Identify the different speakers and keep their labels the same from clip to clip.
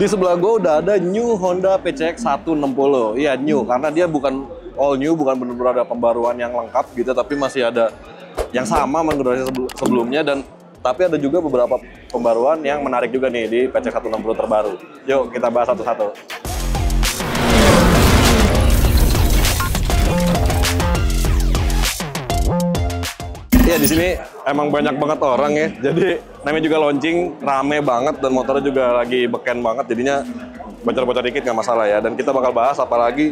Speaker 1: Di sebelah gue udah ada new Honda PCX 160. Iya new, karena dia bukan all new, bukan benar-benar ada pembaruan yang lengkap gitu, tapi masih ada yang sama sama generasi sebelumnya, dan tapi ada juga beberapa pembaruan yang menarik juga nih di PCX 160 terbaru. Yuk kita bahas satu-satu. Iya, di sini emang banyak banget orang ya. Jadi namanya juga launching, rame banget dan motornya juga lagi beken banget. Jadinya bocor-bocor dikit nggak masalah ya. Dan kita bakal bahas apalagi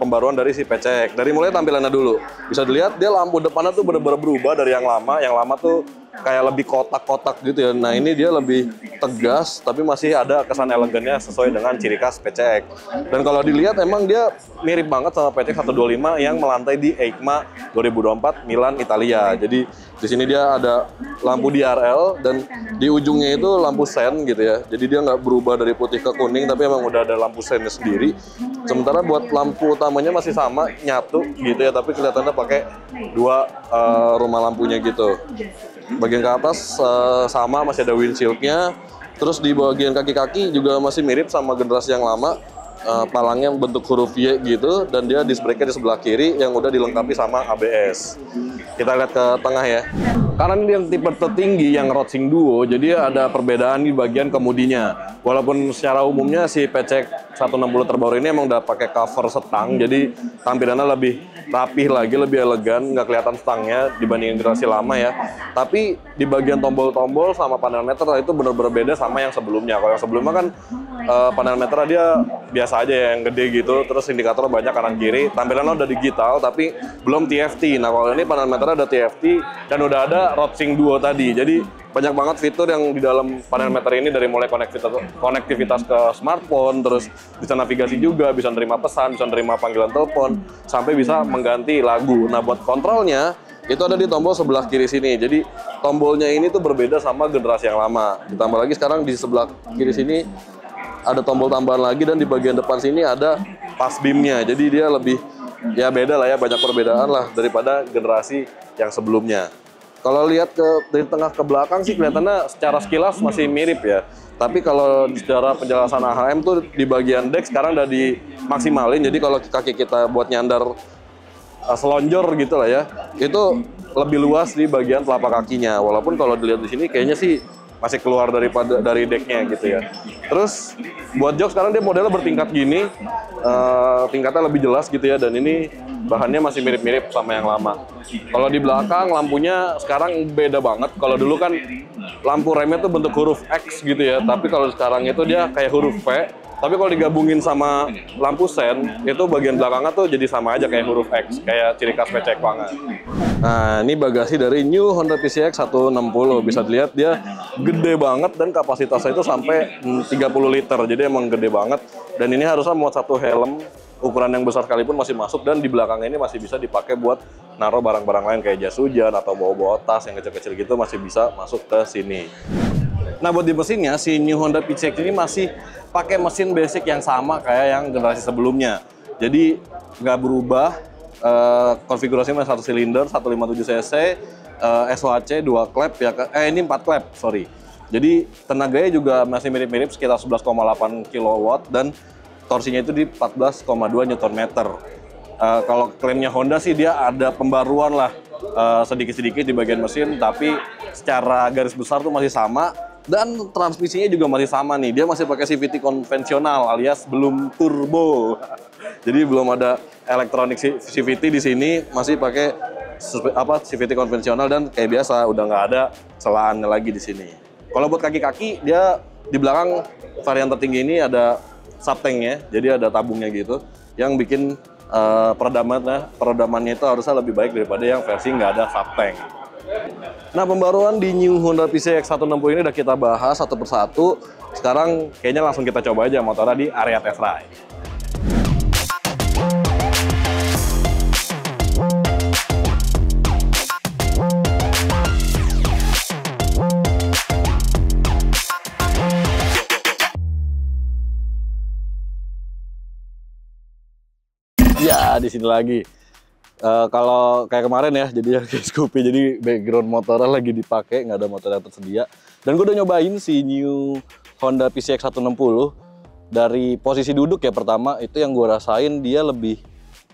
Speaker 1: pembaruan dari si PCX. Dari mulai tampilannya dulu. Bisa dilihat dia lampu depannya tuh bener-bener berubah dari yang lama. Yang lama tuh kayak lebih kotak-kotak gitu ya. Nah ini dia lebih tegas, tapi masih ada kesan elegannya sesuai dengan ciri khas PCX. Dan kalau dilihat emang dia mirip banget sama PCX 125 yang melantai di EICMA 2024 Milan, Italia. Jadi di sini dia ada lampu DRL dan di ujungnya itu lampu sen gitu ya. Jadi dia nggak berubah dari putih ke kuning, tapi emang udah ada lampu sennya sendiri. Sementara buat lampu utamanya masih sama, nyatu gitu ya, tapi kelihatannya pakai dua rumah lampunya gitu. Bagian ke atas sama, masih ada windshield-nya. Terus di bagian kaki-kaki juga masih mirip sama generasi yang lama. Palangnya bentuk huruf Y gitu, dan dia disc brake-nya di sebelah kiri yang udah dilengkapi sama ABS. Kita lihat ke tengah ya. Karena ini yang tipe tertinggi yang Roadsing Duo, jadi ada perbedaan di bagian kemudinya. Walaupun secara umumnya si PCX 160 terbaru ini emang udah pakai cover setang, jadi tampilannya lebih rapih lagi, lebih elegan, nggak kelihatan stangnya dibandingin generasi lama ya. Tapi di bagian tombol-tombol sama panel meter itu benar-benar beda sama yang sebelumnya. Kalau yang sebelumnya kan panel meter dia biasa aja ya, yang gede gitu, terus indikator banyak kanan kiri, tampilannya udah digital tapi belum TFT. Nah kalau ini panel meter ada TFT dan udah ada Roadsing Duo tadi, jadi banyak banget fitur yang di dalam panel meter ini, dari mulai konektivitas ke smartphone, terus bisa navigasi juga, bisa nerima pesan, bisa nerima panggilan telepon, sampai bisa mengganti lagu. Nah buat kontrolnya itu ada di tombol sebelah kiri sini, jadi tombolnya ini tuh berbeda sama generasi yang lama. Ditambah lagi sekarang di sebelah kiri sini ada tombol tambahan lagi, dan di bagian depan sini ada pass beam-nya, jadi dia lebih ya beda lah ya, banyak perbedaan lah daripada generasi yang sebelumnya. Kalau lihat dari tengah ke belakang sih kelihatannya secara sekilas masih mirip ya. Tapi kalau secara penjelasan AHM tuh di bagian deck sekarang udah dimaksimalin. Jadi kalau kaki kita buat nyandar selonjor gitu lah ya, itu lebih luas di bagian telapak kakinya. Walaupun kalau dilihat di sini kayaknya sih masih keluar dari decknya gitu ya. Terus buat jok sekarang dia modelnya bertingkat gini, tingkatnya lebih jelas gitu ya, dan ini bahannya masih mirip-mirip sama yang lama. Kalau di belakang lampunya sekarang beda banget. Kalau dulu kan lampu remnya tuh bentuk huruf X gitu ya, tapi kalau sekarang itu dia kayak huruf V. Tapi kalau digabungin sama lampu sen, itu bagian belakangnya tuh jadi sama aja kayak huruf X, kayak ciri khas PCX banget. Nah, ini bagasi dari new Honda PCX 160. Bisa dilihat dia gede banget dan kapasitasnya itu sampai 30 liter. Jadi emang gede banget. Dan ini harusnya muat satu helm, ukuran yang besar sekalipun masih masuk, dan di belakangnya ini masih bisa dipakai buat naruh barang-barang lain kayak jas hujan atau bawa-bawa tas yang kecil-kecil gitu, masih bisa masuk ke sini. Nah buat di mesinnya, si new Honda PCX ini masih pakai mesin basic yang sama kayak yang generasi sebelumnya. Jadi nggak berubah, konfigurasinya masih 1 silinder, 157 cc, SOHC 2 klep ya, ini 4 klep, sorry. Jadi tenaganya juga masih mirip-mirip, sekitar 11,8 kW, dan torsinya itu di 14,2 Nm. Kalau klaimnya Honda sih dia ada pembaruan lah sedikit-sedikit di bagian mesin, tapi secara garis besar tuh masih sama, dan transmisinya juga masih sama nih. Dia masih pakai CVT konvensional alias belum turbo. Jadi belum ada elektronik CVT di sini, masih pakai CVT konvensional, dan kayak biasa udah nggak ada celaannya lagi di sini. Kalau buat kaki-kaki dia di belakang varian tertinggi ini ada subtanknya, jadi ada tabungnya gitu, yang bikin peredamannya itu harusnya lebih baik daripada yang versi nggak ada subtank. Nah pembaruan di new Honda PCX 160 ini udah kita bahas satu persatu. Sekarang kayaknya langsung kita coba aja motornya di area test ride. Ya, di sini lagi. Kalau kayak kemarin ya, jadi kayak Scoopy, jadi background motornya lagi dipakai, nggak ada motor yang tersedia. Dan gue udah nyobain si new
Speaker 2: Honda PCX 160 dari posisi duduk ya pertama itu yang gue rasain dia lebih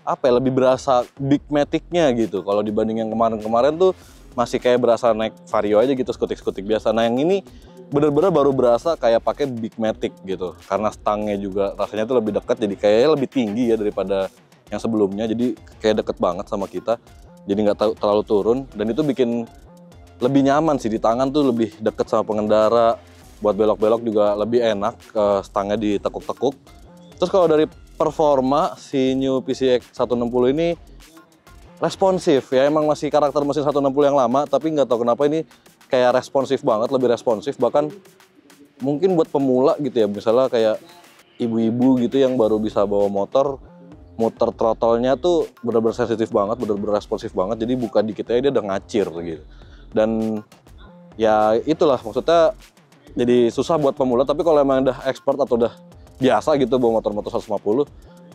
Speaker 2: apa ya, lebih berasa big matic-nya gitu. Kalau dibanding yang kemarin-kemarin tuh masih kayak berasa naik Vario aja gitu, skutik-skutik biasa. Nah yang ini bener-bener baru berasa kayak pakai big matic gitu, karena stangnya juga rasanya tuh lebih dekat, jadi kayaknya lebih tinggi ya daripada yang sebelumnya, jadi kayak deket banget sama kita, jadi nggak terlalu turun, dan itu bikin lebih nyaman sih di tangan tuh, lebih deket sama pengendara. Buat belok-belok juga lebih enak, stangnya ditekuk-tekuk. Terus kalau dari performa, si New PCX 160 ini responsif ya, emang masih karakter mesin 160 yang lama, tapi nggak tahu kenapa ini kayak responsif banget, lebih responsif. Bahkan mungkin buat pemula gitu ya, misalnya kayak ibu-ibu gitu yang baru bisa bawa motor, muter throttle-nya tuh bener-bener sensitif banget, bener-bener responsif banget, jadi buka dikit aja dia udah ngacir gitu. Dan ya itulah maksudnya, jadi susah buat pemula, tapi kalau emang udah expert atau udah biasa gitu bawa motor-motor 150,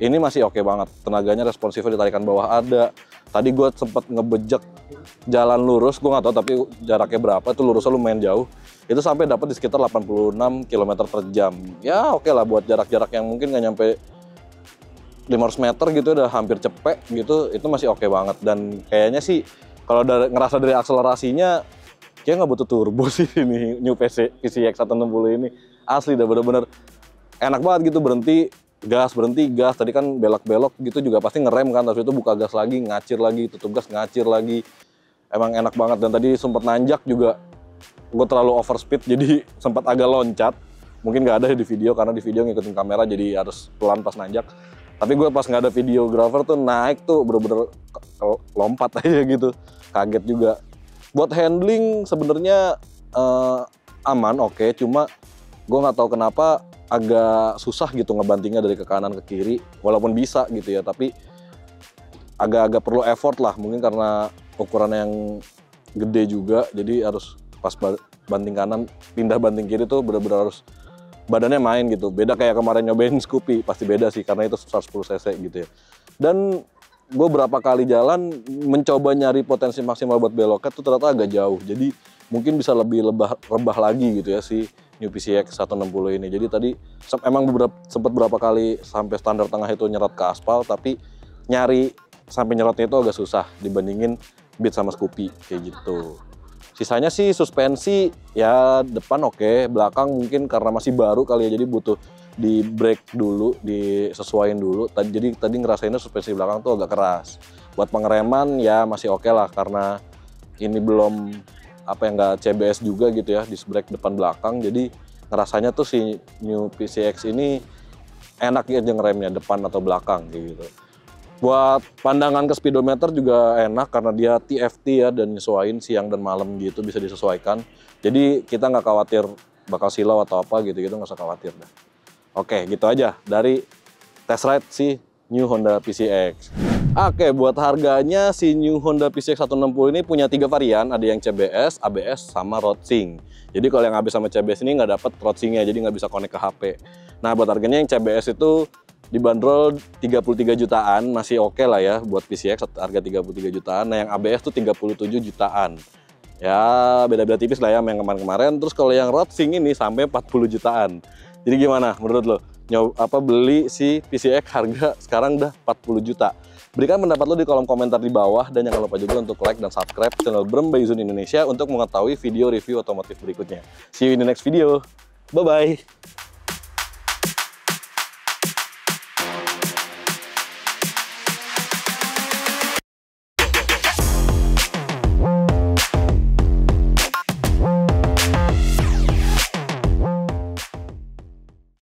Speaker 2: ini masih oke banget. Tenaganya responsifnya, ditarikan bawah ada. Tadi gue sempet ngebejek jalan lurus, gue nggak tahu tapi jaraknya berapa, itu lurusnya lumayan jauh. Itu sampai dapat di sekitar 86 km per jam. Ya oke lah buat jarak-jarak yang mungkin nggak nyampe 500 meter gitu, udah hampir cepet gitu, itu masih oke banget. Dan kayaknya sih kalau ngerasa dari akselerasinya, kayak nggak butuh turbo sih ini New PCX 160 ini. Asli dah bener-bener enak banget gitu, berhenti gas. Tadi kan belok-belok gitu juga pasti ngerem kan, tapi itu buka gas lagi, ngacir lagi, tutup gas, ngacir lagi. Emang enak banget. Dan tadi sempat nanjak juga, gue terlalu overspeed jadi sempat agak loncat. Mungkin nggak ada di video karena di video ngikutin kamera jadi harus pelan pas nanjak. Tapi gue pas nggak ada videographer tuh naik tuh bener-bener lompat aja gitu, kaget juga. Buat handling sebenarnya aman, oke. Cuma gue nggak tahu kenapa agak susah gitu ngebantingnya dari ke kanan ke kiri. Walaupun bisa gitu ya, tapi agak-agak perlu effort lah. Mungkin karena ukurannya yang gede juga, jadi harus pas banting kanan, pindah banting kiri tuh bener-bener harus badannya main gitu. Beda kayak kemarin nyobain Scoopy, pasti beda sih karena itu 110 cc gitu ya. Dan gue berapa kali jalan mencoba nyari potensi maksimal buat beloknya tuh ternyata agak jauh. Jadi mungkin bisa lebih rebah lagi gitu ya si New PCX 160 ini. Jadi tadi emang sempat berapa kali sampai standar tengah itu nyerot ke aspal, tapi nyari sampai nyerotnya itu agak susah dibandingin Beat sama Scoopy kayak gitu. Sisanya sih suspensi ya depan oke, belakang mungkin karena masih baru kali ya, jadi butuh di brake dulu, disesuaiin dulu. Jadi tadi ngerasainnya suspensi belakang tuh agak keras. Buat pengereman ya masih oke lah, karena ini belum nggak CBS juga gitu ya, disc brake depan belakang. Jadi ngerasanya tuh si New PCX ini enak aja ngeremnya depan atau belakang gitu. Buat pandangan ke speedometer juga enak karena dia TFT ya, dan nyesuaiin siang dan malam gitu, bisa disesuaikan. Jadi kita nggak khawatir bakal silau atau apa gitu-gitu, nggak usah khawatir dah. Oke, gitu aja dari test ride si New Honda PCX. Oke, buat harganya si New Honda PCX 160 ini punya 3 varian, ada yang CBS, ABS, sama road sync. Jadi kalau yang ABS sama CBS ini nggak dapat road sync-nya, jadi nggak bisa connect ke HP. Nah, buat harganya yang CBS itu dibanderol 33 jutaan, masih oke lah ya buat PCX, harga 33 jutaan. Nah, yang ABS tuh 37 jutaan. Ya, beda-beda tipis lah ya sama yang kemarin-kemarin. Terus kalau yang road sync ini sampai 40 jutaan. Jadi gimana menurut lo? Beli si PCX harga sekarang udah 40 juta. Berikan pendapat lo di kolom komentar di bawah, dan jangan lupa juga untuk like dan subscribe channel Brem by Zun Indonesia untuk mengetahui video review otomotif berikutnya. See you in the next video. Bye-bye.